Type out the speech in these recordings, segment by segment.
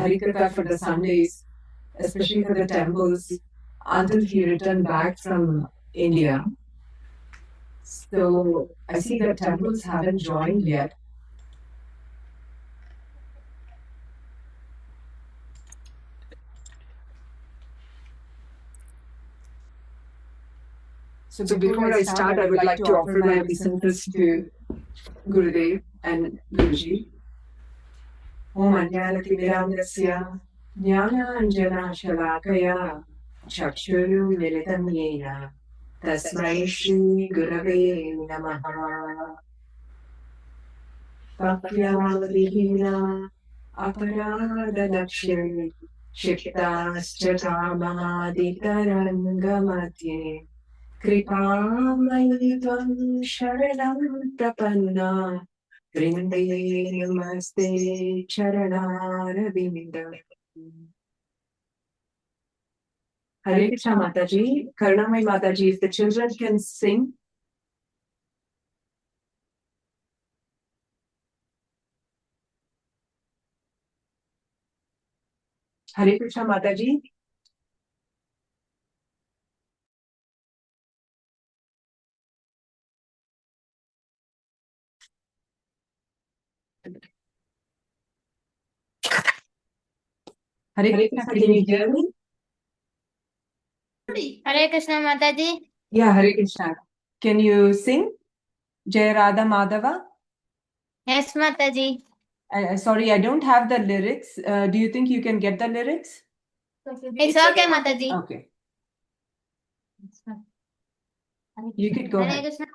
Harikatha for the Sundays, especially for the temples, until he returned back from India. So I see that temples haven't joined yet. So before I start, I would like to offer my obeisances to Gurudev and Guruji. Om Anjanatimidamdasya Jnana Shalakaya Chakshuru Militam Yena Tasmai Shri Gurave Namaha. Bhaktyavadihina Aparadalakshmi Shiktaschatamaditarangamatye Kripamai Tvam Sharanam Prapanna Vrinde Namaste Charanarabindam. Hare Krishna Mataji, Karunamai Mataji, if the children can sing. Hare Krishna Mataji. Hare Krishna, can you hear me? Hare Krishna Mataji. Yeah, Hare Krishna. Can you sing Jai Radha Madhava? Yes, Mataji. Sorry, I don't have the lyrics. Do you think you can get the lyrics? It's okay, Mataji. Okay. You could go Hare ahead. Krishna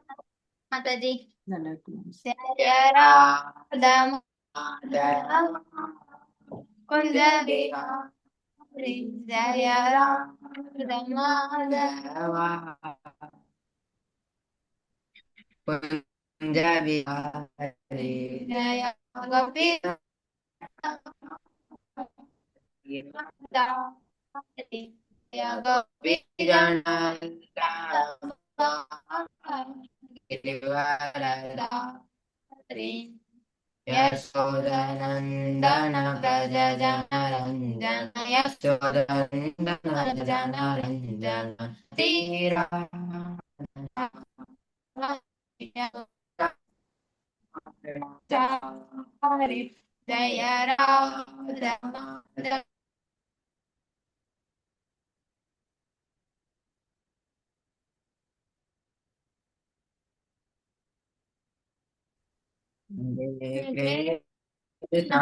Mataji. No. Jaya Radha Madhava Kunja Bihari Jaya Radha Madhava Kunja Bihari Jaya Gopi Jaya Gopi Yashodanandana Prajajanaranja Yashodanandana Prajajanaranja Tira Jaya Radha Krishna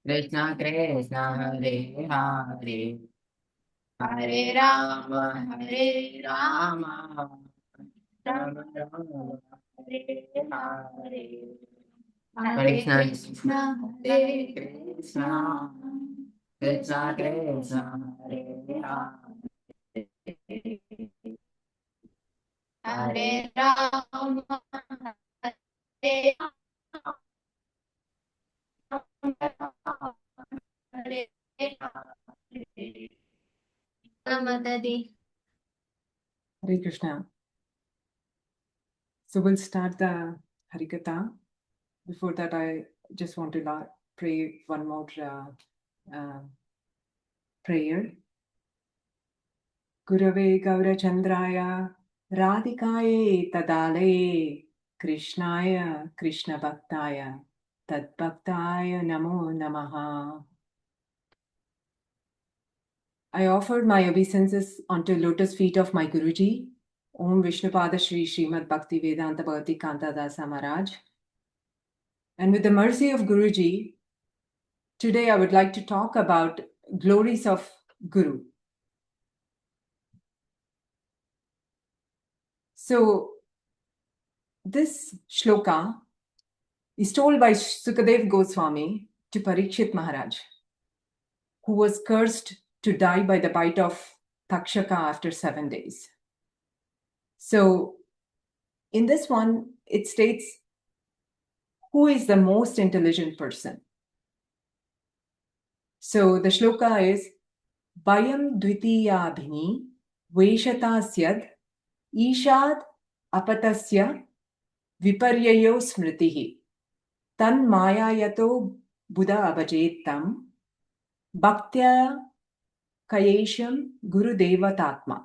Krishna Krishna Hare Hare Hare Rama Hare Rama Rama Rama Hare Hare Hare Krishna Hare Krishna Krishna Krishna Hare Hare Hare Rama Hare Hare Hare Krishna. So we'll start the Harikatha. Before that, I just want to pray one more prayer. Gurave Gaurachandraya Radhikaye Tadalaye Krishnaya Krishna Bhaktaya Tadbhaktaya Namo Namaha. I offered my obeisances onto lotus feet of my Guruji, Om Vishnupada Shri Srimad Bhakti Vedanta Bhagavati Kanta Dasa Maharaj. And with the mercy of Guruji, today I would like to talk about glories of Guru. So this shloka is told by Sukadev Goswami to Parikshit Maharaj, who was cursed to die by the bite of Takshaka after 7 days. So in this one, it states, who is the most intelligent person? So the shloka is, Bayam Dvitiya Bhini Veshata Syad Ishad Apatasya Viparyayo Smritihi Tan Maya Yato Buddha Abajetam Bhaktya Kayesham Guru Deva Tatma.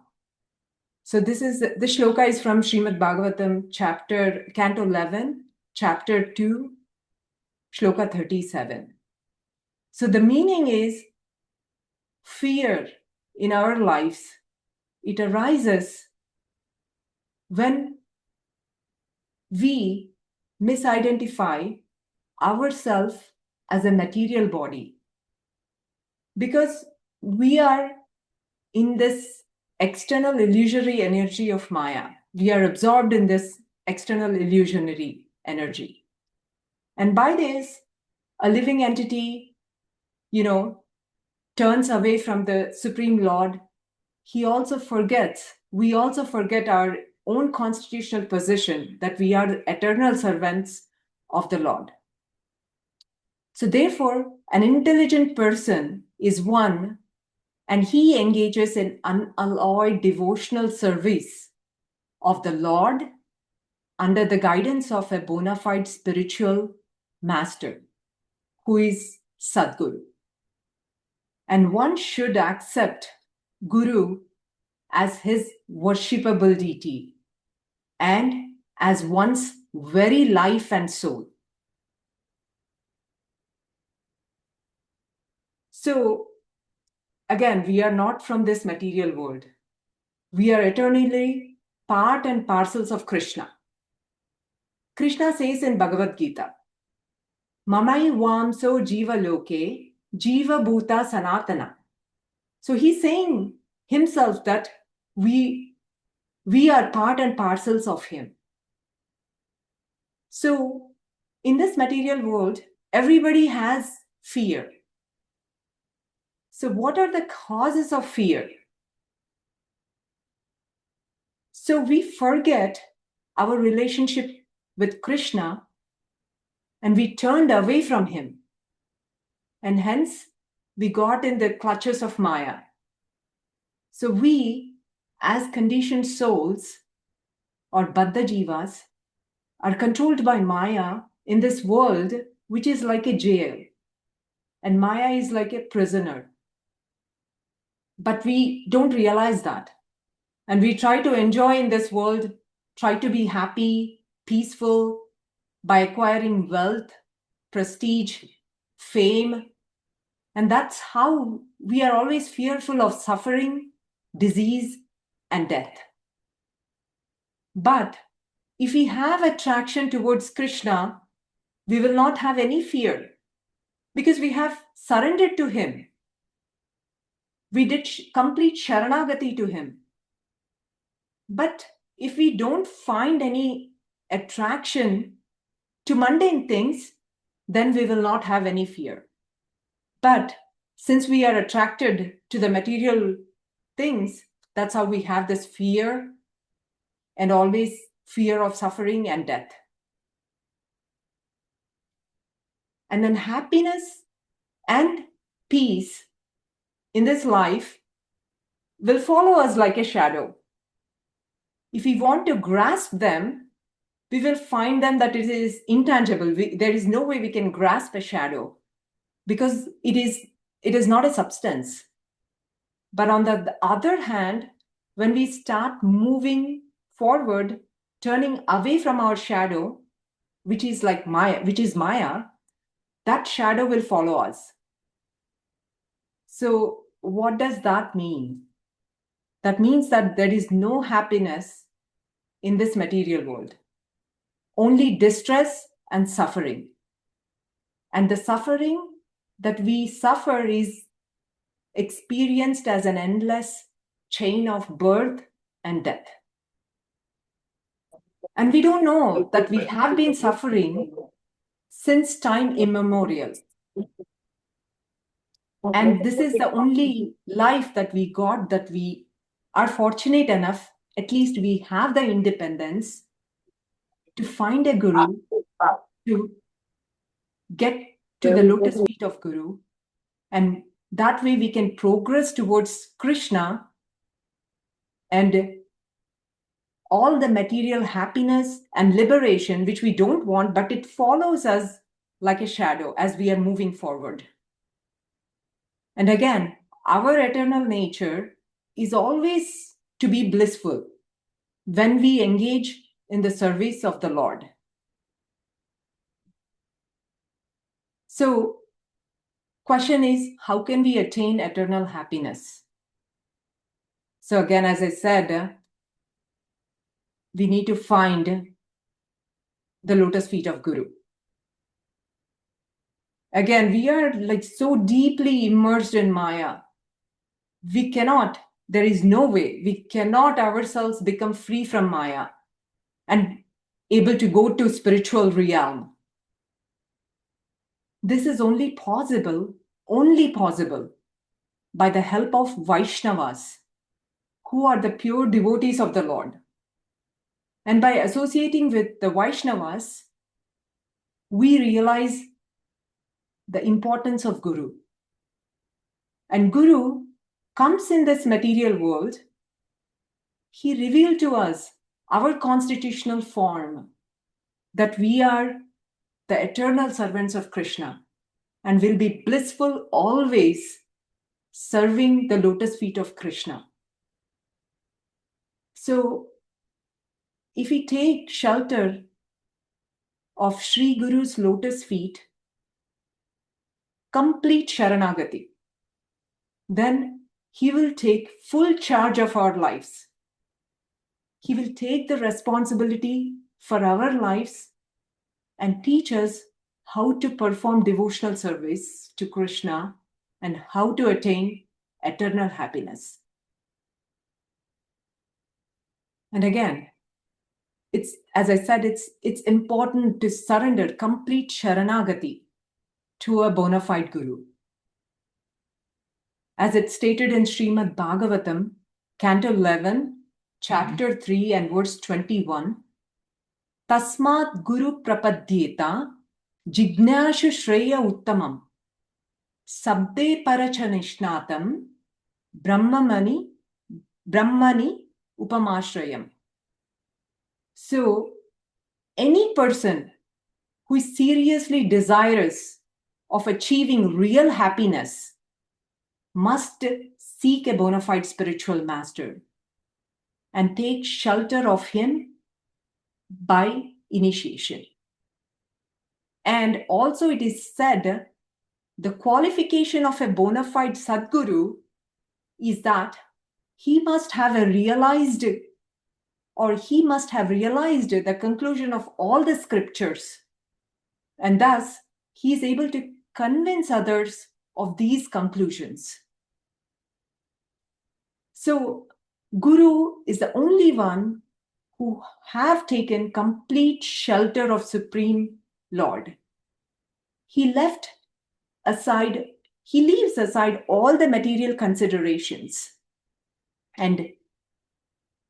So this shloka is from Srimad Bhagavatam, Canto 11, Chapter 2, Shloka 37. So the meaning is fear in our lives. It arises when we misidentify ourselves as a material body, because we are in this external illusory energy of Maya. We are absorbed in this external illusionary energy. And by this, a living entity, turns away from the Supreme Lord. We also forget our own constitutional position, that we are the eternal servants of the Lord. So therefore, an intelligent person is one, and he engages in unalloyed devotional service of the Lord under the guidance of a bona fide spiritual master, who is Sadguru. And one should accept Guru as his worshipable deity and as one's very life and soul. So, again, we are not from this material world. We are eternally part and parcels of Krishna. Krishna says in Bhagavad Gita, Mamai Vamso Jiva Loke, Jiva Bhuta Sanatana. So he's saying himself that we are part and parcels of him. So in this material world, everybody has fear. So what are the causes of fear? So we forget our relationship with Krishna and we turned away from him. And hence we got in the clutches of Maya. So we, as conditioned souls or Baddha Jivas, are controlled by Maya in this world, which is like a jail. And Maya is like a prisoner. But we don't realize that. And we try to enjoy in this world, try to be happy, peaceful, by acquiring wealth, prestige, fame. And that's how we are always fearful of suffering, disease, and death. But if we have attraction towards Krishna, we will not have any fear, because we have surrendered to him. We did complete Sharanagati to him. But if we don't find any attraction to mundane things, then we will not have any fear. But since we are attracted to the material things, that's how we have this fear, and always fear of suffering and death. And then happiness and peace in this life will follow us like a shadow. If we want to grasp them, we will find them that it is intangible. There is no way we can grasp a shadow, because it is not a substance. But on the other hand, when we start moving forward, turning away from our shadow, which is Maya, that shadow will follow us. So what does that mean? That means that there is no happiness in this material world, only distress and suffering. And the suffering that we suffer is experienced as an endless chain of birth and death. And we don't know that we have been suffering since time immemorial. And this is the only life that we got, that we are fortunate enough, at least we have the independence to find a guru, to get to the lotus feet of Guru. And that way we can progress towards Krishna, and all the material happiness and liberation, which we don't want, but it follows us like a shadow as we are moving forward. And again, our eternal nature is always to be blissful when we engage in the service of the Lord. So, question is, how can we attain eternal happiness? So again, as I said, we need to find the lotus feet of Guru. Again, we are like so deeply immersed in Maya. We cannot, there is no way, we cannot ourselves become free from Maya and able to go to spiritual realm. This is only possible by the help of Vaishnavas, who are the pure devotees of the Lord. And by associating with the Vaishnavas, we realize the importance of Guru. And Guru comes in this material world. He revealed to us our constitutional form, that we are the eternal servants of Krishna and will be blissful always serving the lotus feet of Krishna. So, if we take shelter of Sri Guru's lotus feet, complete Sharanagati, then he will take full charge of our lives. He will take the responsibility for our lives and teach us how to perform devotional service to Krishna and how to attain eternal happiness. And again, it's, as I said, it's important to surrender complete Sharanagati to a bona fide Guru. As it's stated in Srimad Bhagavatam, Canto 11, Chapter 3 and verse 21, Tasmat Guru Prapadyeta Jignashu Shreya Uttamam Sabde Parachanishnatam Brahmani Upamashrayam. So, any person who is seriously desirous of achieving real happiness must seek a bona fide spiritual master and take shelter of him by initiation. And also it is said, the qualification of a bona fide Sadguru is that he must have realized the conclusion of all the scriptures. And thus, he is able to convince others of these conclusions. So, Guru is the only one who have taken complete shelter of Supreme Lord. He leaves aside all the material considerations. And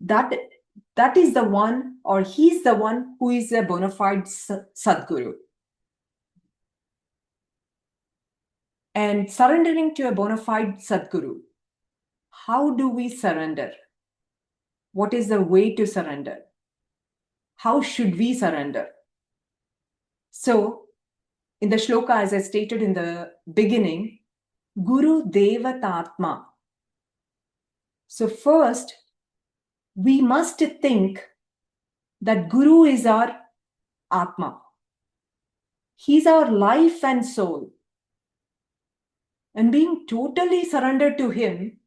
that is the one, or he's the one who is a bona fide Sadguru. And surrendering to a bona fide Sadguru, how do we surrender? What is the way to surrender? How should we surrender? So, in the shloka, as I stated in the beginning, Guru Deva Tatma. So first, we must think that Guru is our Atma. He's our life and soul. And being totally surrendered to him,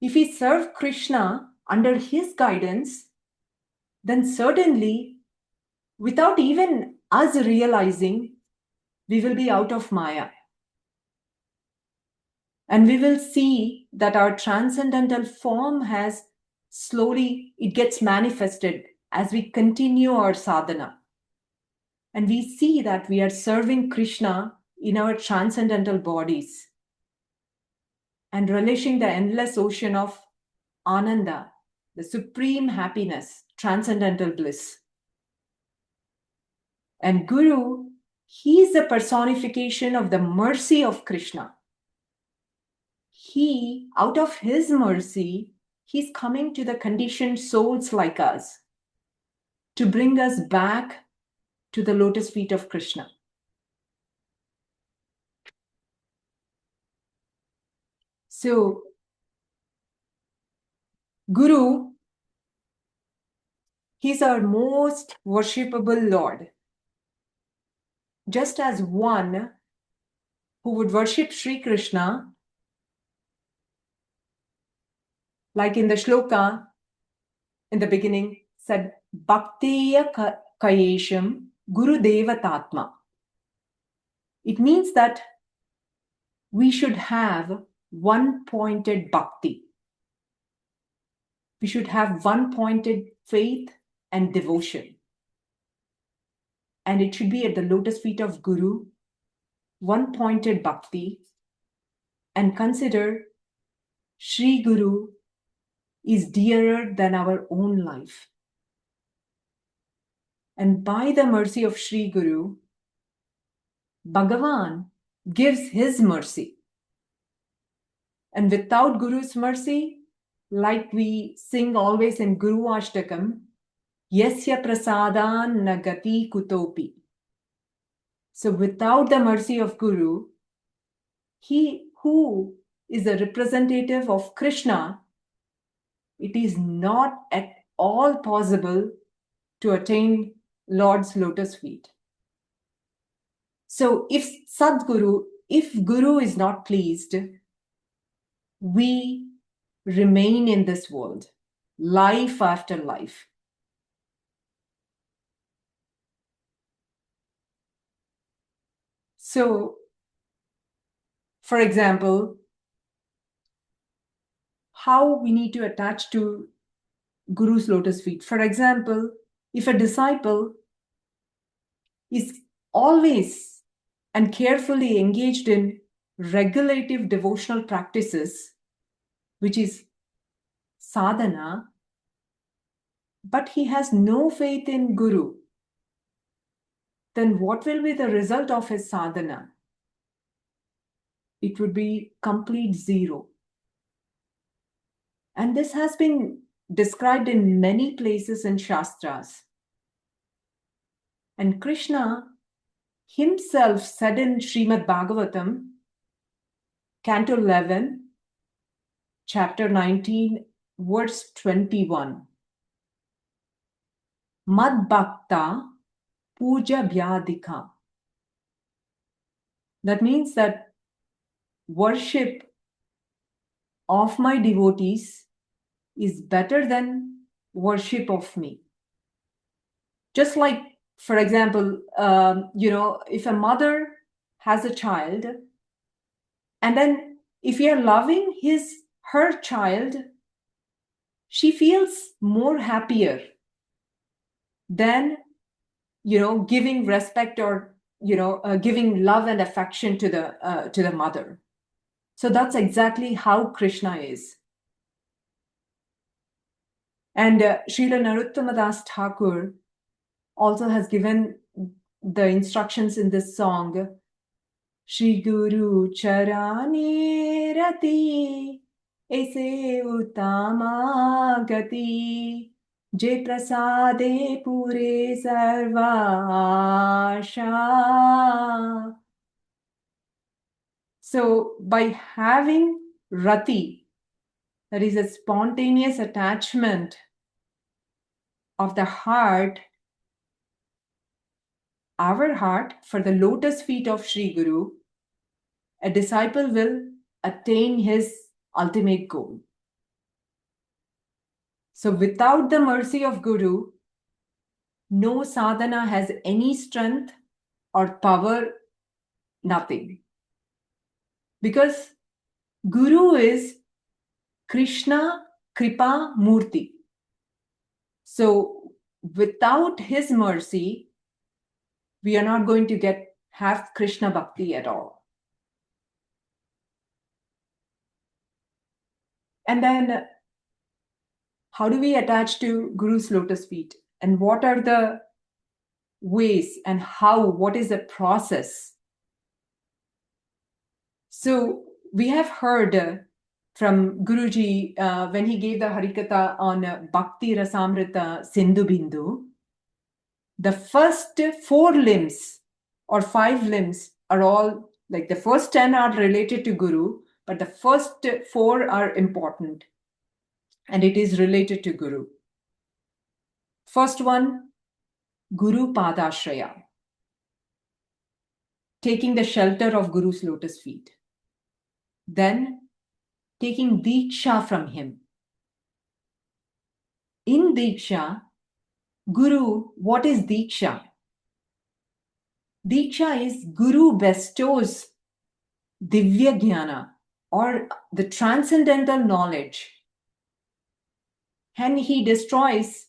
if we serve Krishna under his guidance, then certainly, without even us realizing, we will be out of Maya. And we will see that our transcendental form it gets manifested as we continue our sadhana. And we see that we are serving Krishna in our transcendental bodies and relishing the endless ocean of Ananda, the supreme happiness, transcendental bliss. And Guru, he is the personification of the mercy of Krishna. He, out of his mercy, he's coming to the conditioned souls like us to bring us back to the lotus feet of Krishna. So, Guru, he's our most worshipable Lord. Just as one who would worship Sri Krishna, like in the shloka in the beginning, said, Bhaktiya Kayesham Guru Devatatma. It means that we should have one-pointed bhakti. We should have one-pointed faith and devotion. And it should be at the lotus feet of Guru, one-pointed bhakti, and consider Sri Guru is dearer than our own life. And by the mercy of Sri Guru, Bhagavan gives his mercy. And without Guru's mercy, like we sing always in Guru Ashtakam, Yasya prasadan nagati kutopi. So without the mercy of Guru, he who is a representative of Krishna, it is not at all possible to attain Lord's lotus feet. So if Guru is not pleased, we remain in this world, life after life. So, for example, how we need to attach to Guru's lotus feet. For example, if a disciple is always and carefully engaged in regulative devotional practices, which is sadhana, but he has no faith in Guru, then what will be the result of his sadhana? It would be complete zero. And this has been described in many places in Shastras. And Krishna himself said in Srimad Bhagavatam, Canto 11, chapter 19, verse 21. Mad Bhakta Puja Vyadika. That means that worship of my devotees is better than worship of me. Just like, for example, if a mother has a child, and then if you're loving her child, she feels more happier than, giving respect or, giving love and affection to the mother. So that's exactly how Krishna is. And Srila Narottama Das Thakur also has given the instructions in this song, Shri Guru Charane Rati Aise Uttama Gati Je Prasade Pure Sarvasha. So by having Rati, that is a spontaneous attachment of the heart, our heart, for the lotus feet of Sri Guru, a disciple will attain his ultimate goal. So without the mercy of Guru, no sadhana has any strength or power, nothing. Because Guru is Krishna Kripa Murti. So without his mercy, we are not going to have Krishna Bhakti at all. And then how do we attach to Guru's lotus feet? And what are the ways and what is the process? So we have heard from Guruji when he gave the Harikatha on Bhakti Rasamrita Sindhu Bindu, the first 4 limbs or 5 limbs are all, like the first 10 are related to Guru, but the first four are important, and it is related to Guru. First one, Guru Padashraya, taking the shelter of Guru's lotus feet. Then taking Diksha from him. In Diksha, Guru, what is Diksha? Diksha is Guru bestows Divya Jnana, or the transcendental knowledge, and he destroys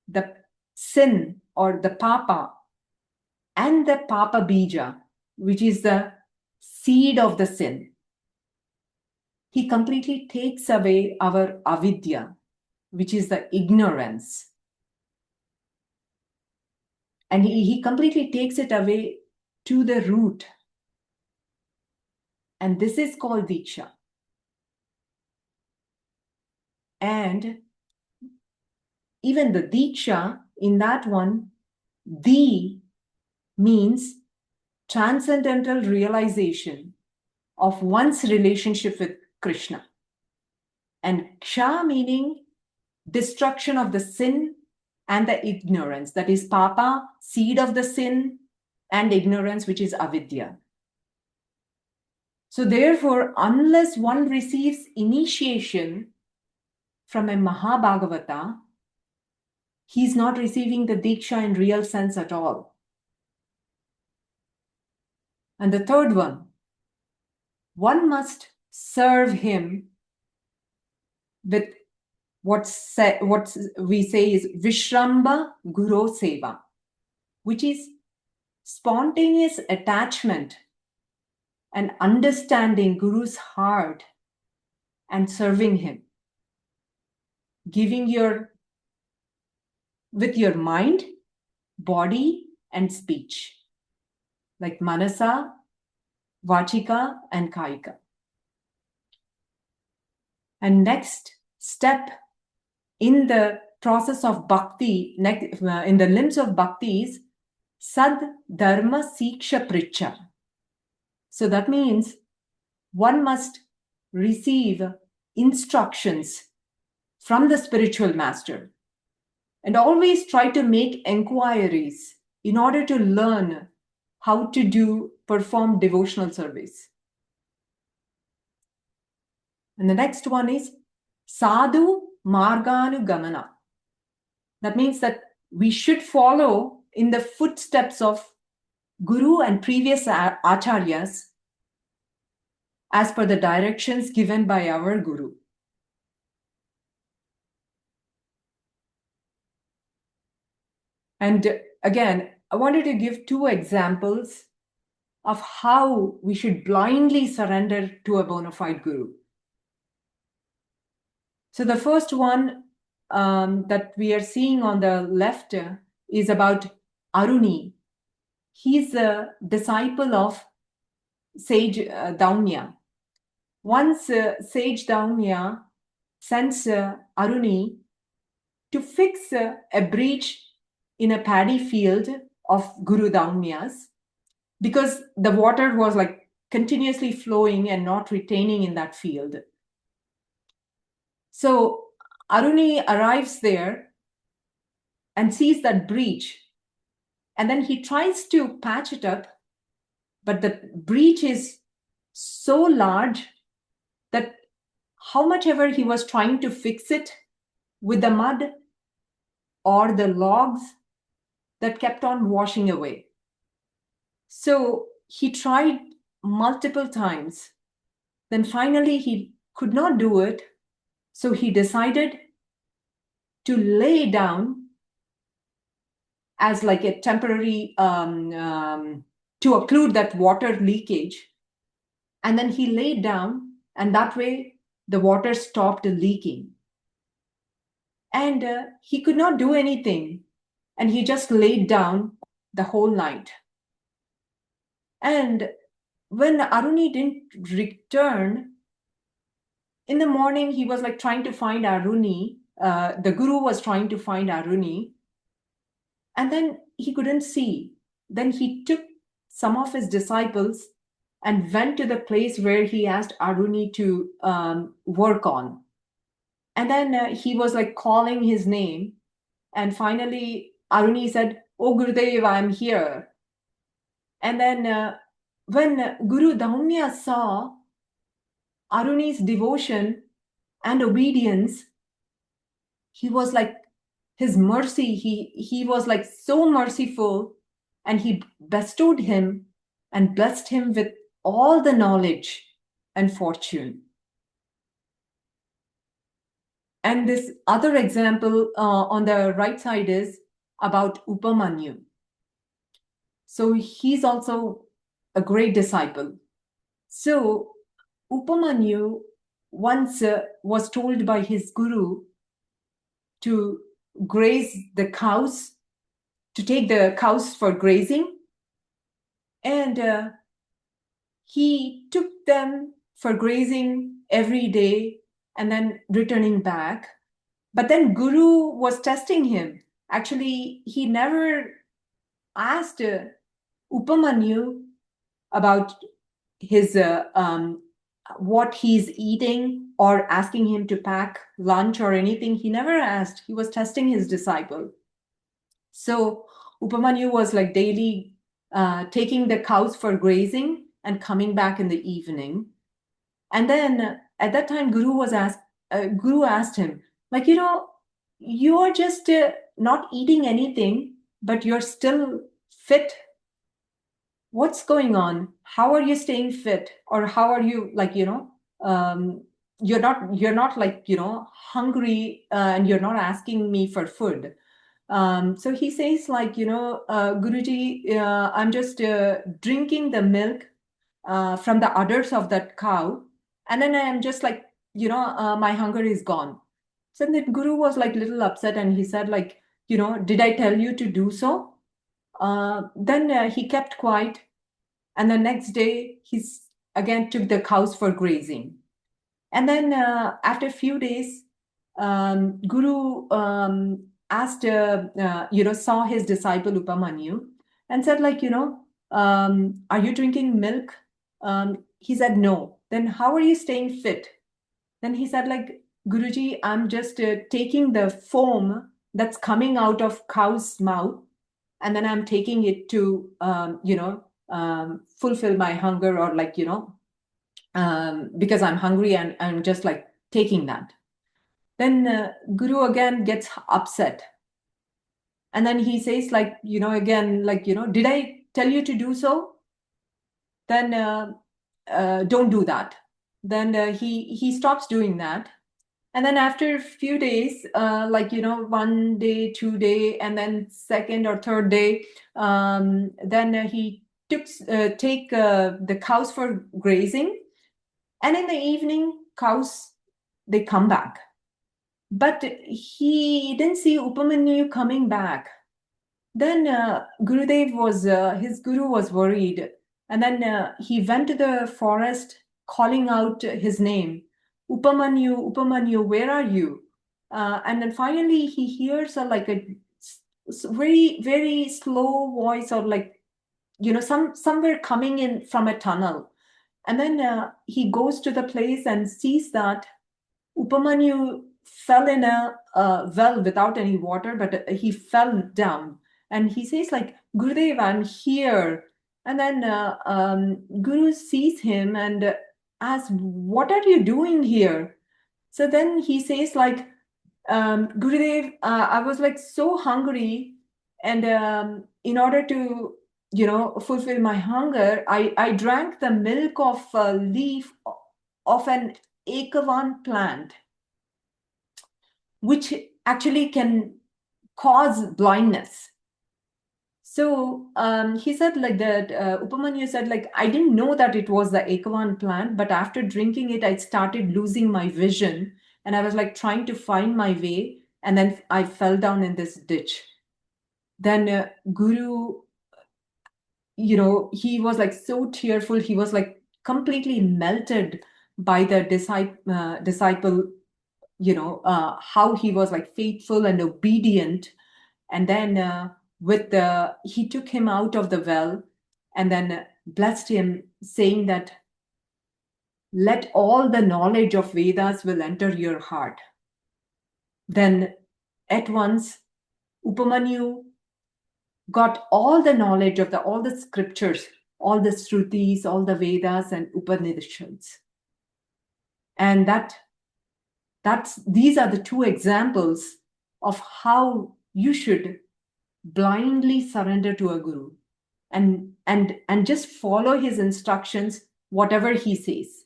the sin or the papa and the papa bija, which is the seed of the sin. He completely takes away our avidya, which is the ignorance. And he completely takes it away to the root. And this is called Diksha. And even the Diksha, in that one, Di means transcendental realization of one's relationship with Krishna. And Ksha meaning destruction of the sin and the ignorance. That is papa, seed of the sin, and ignorance, which is avidya. So therefore, unless one receives initiation from a Mahabhagavata, he's not receiving the Diksha in real sense at all. And the third one must serve him with what we say is Vishramba Guru Seva, which is spontaneous attachment and understanding Guru's heart and serving him. Giving with your mind, body, and speech, like Manasa, Vachika, and Kaika. And next step in the process of bhakti, in the limbs of bhakti, is Sad Dharma Siksha Pricha. So that means one must receive instructions from the spiritual master and always try to make enquiries in order to learn how to perform devotional service. And the next one is Sadhu Marganu Gamana. That means that we should follow in the footsteps of Guru and previous acharyas as per the directions given by our Guru. And again, I wanted to give two examples of how we should blindly surrender to a bona fide Guru. So the first one that we are seeing on the left is about Aruni. He's a disciple of Sage Daumya. Once Sage Daumya sends Aruni to fix a breach in a paddy field of Guru Daumya's, because the water was like continuously flowing and not retaining in that field. So Aruni arrives there and sees that breach, and then he tries to patch it up, but the breach is so large that how much ever he was trying to fix it with the mud or the logs, that kept on washing away. So he tried multiple times. Then finally he could not do it. So he decided to lay down as like a temporary, to occlude that water leakage. And then he laid down, and that way the water stopped leaking. And he could not do anything. And he just laid down the whole night. And when Aruni didn't return, in the morning, he was like trying to find Aruni. The Guru was trying to find Aruni. And then he couldn't see. Then he took some of his disciples and went to the place where he asked Aruni to work on. And then he was like calling his name. And finally, Aruni said, "Oh, Gurudev, I'm here." And then when Guru Daumya saw Aruni's devotion and obedience, he was like, his mercy, he was like so merciful, and he bestowed him and blessed him with all the knowledge and fortune. And this other example on the right side is about Upamanyu. So he's also a great disciple. So Upamanyu once was told by his guru to graze the cows, to take the cows for grazing. And he took them for grazing every day and then returning back. But then Guru was testing him. Actually, he never asked Upamanyu about his what he's eating or asking him to pack lunch or anything. He never asked. He was testing his disciple. So Upamanyu was like daily taking the cows for grazing and coming back in the evening. And then at that time, Guru asked him, like, you are just not eating anything, but you're still fit. What's going on? How are you staying fit? Or how are you, like, you're not like, hungry and you're not asking me for food. So he says, like, Guruji, I'm just drinking the milk from the udders of that cow. And then I'm just like, my hunger is gone. So the Guru was like little upset, and he said, like, did I tell you to do so? Then he kept quiet. And the next day, he's again took the cows for grazing. And then after a few days, Guru asked, saw his disciple Upamanyu and said, like, are you drinking milk? He said, no. Then how are you staying fit? Then he said, like, Guruji, I'm just taking the foam that's coming out of cow's mouth, and then I'm taking it to, fulfill my hunger, or like, because I'm hungry and I'm just like taking that. Then Guru again gets upset. And then he says, like, again, like, did I tell you to do so? Then don't do that. Then he stops doing that. And then after a few days, like, 1 day, 2 day, and then second or third day, then he take the cows for grazing. And in the evening, cows, they come back. But he didn't see Upamanyu coming back. Then his guru was worried. And then he went to the forest calling out his name, Upamanyu, Upamanyu, where are you? And then finally he hears like a very, very slow voice, or like, somewhere coming in from a tunnel. And then he goes to the place and sees that Upamanyu fell in a well without any water, but he fell down. And he says, like, Gurudev, I'm here. And then Guru sees him and asks, what are you doing here? So then he says, like, Gurudev, I was like so hungry. And in order to, fulfill my hunger, I drank the milk of a leaf of an Ekavan plant, which actually can cause blindness. So he said like that, Upamanyu said, like, I didn't know that it was the Ekavan plant, but after drinking it, I started losing my vision. And I was like trying to find my way. And then I fell down in this ditch. Then Guru, he was like so tearful. He was like completely melted by the disciple, how he was like faithful and obedient. And then he took him out of the well, and then blessed him, saying that, let all the knowledge of Vedas will enter your heart. Then at once, Upamanyu got all the knowledge of all the scriptures, all the Shrutis, all the Vedas and Upanishads. And these are the two examples of how you should blindly surrender to a guru and just follow his instructions, whatever he says.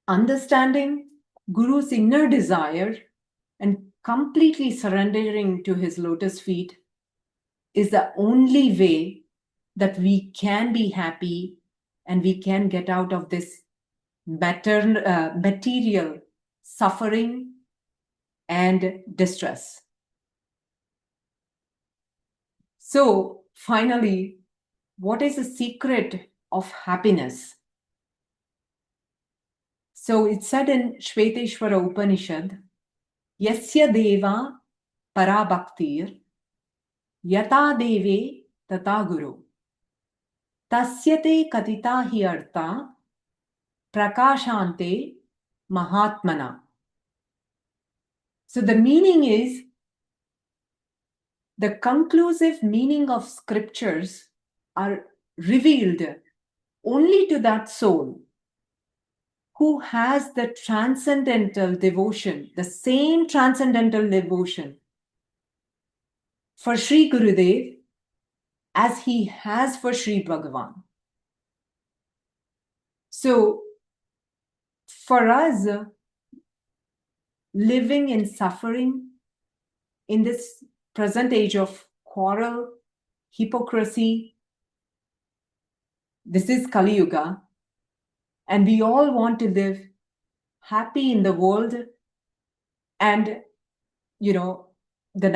Understanding Guru's inner desire and completely surrendering to his lotus feet is the only way that we can be happy and we can get out of this material suffering and distress. So finally, what is the secret of happiness? So it's said in Shveteshwara Upanishad, Yasya Deva Parabhaktir Yata Deve Tata Guru Tasyate Katita Hi Artha Prakashante Mahatmana. So the meaning is, the conclusive meaning of scriptures are revealed only to that soul who has the transcendental devotion, the same transcendental devotion for Sri Gurudev as he has for Sri Bhagavan. So for us, living in suffering in this present age of quarrel, hypocrisy, this is Kali Yuga, and we all want to live happy in the world and, the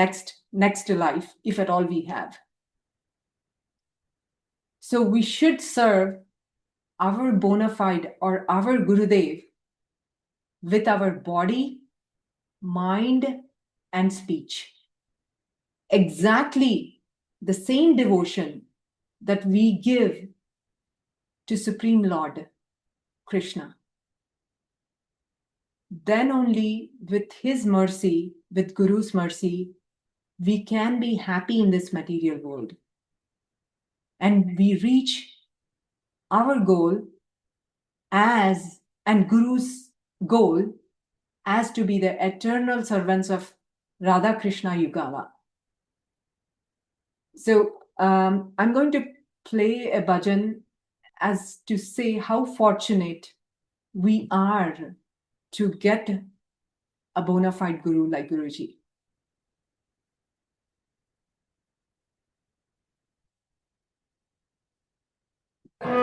next life, if at all we have. So we should serve our bona fide or our Gurudev with our body, mind, and speech. Exactly the same devotion that we give to Supreme Lord Krishna. Then only with his mercy, with Guru's mercy, we can be happy in this material world. And we reach our goal and Guru's goal as to be the eternal servants of Radha Krishna Yugala. So I'm going to play a bhajan as to say how fortunate we are to get a bona fide guru like Guruji. Guru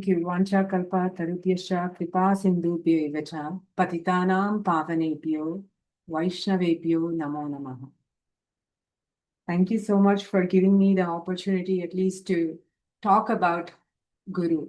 Thank you. Vancha kalpa tarupyascha kripa sindhubhyo evacha patitanam pavanebhyo vaishnavebhyo namo namaha. Thank you so much for giving me the opportunity at least to talk about Guru.